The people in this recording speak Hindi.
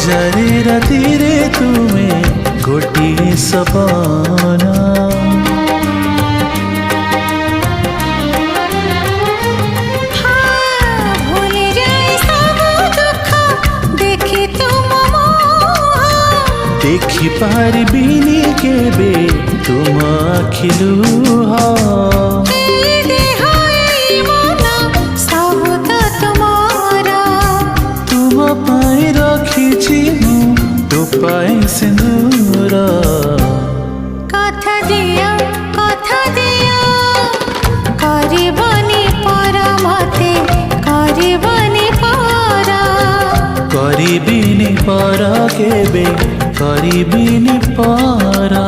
हजारे राति रे तुमे गोटिए सपना देखी पारिबिनी केबे तुम आखिलुह तुम पाई रखी तो पाई सिंदूर कथा दिया करबनी पर मते करबनी पर करिबिनी पर केबे करिबिनी पर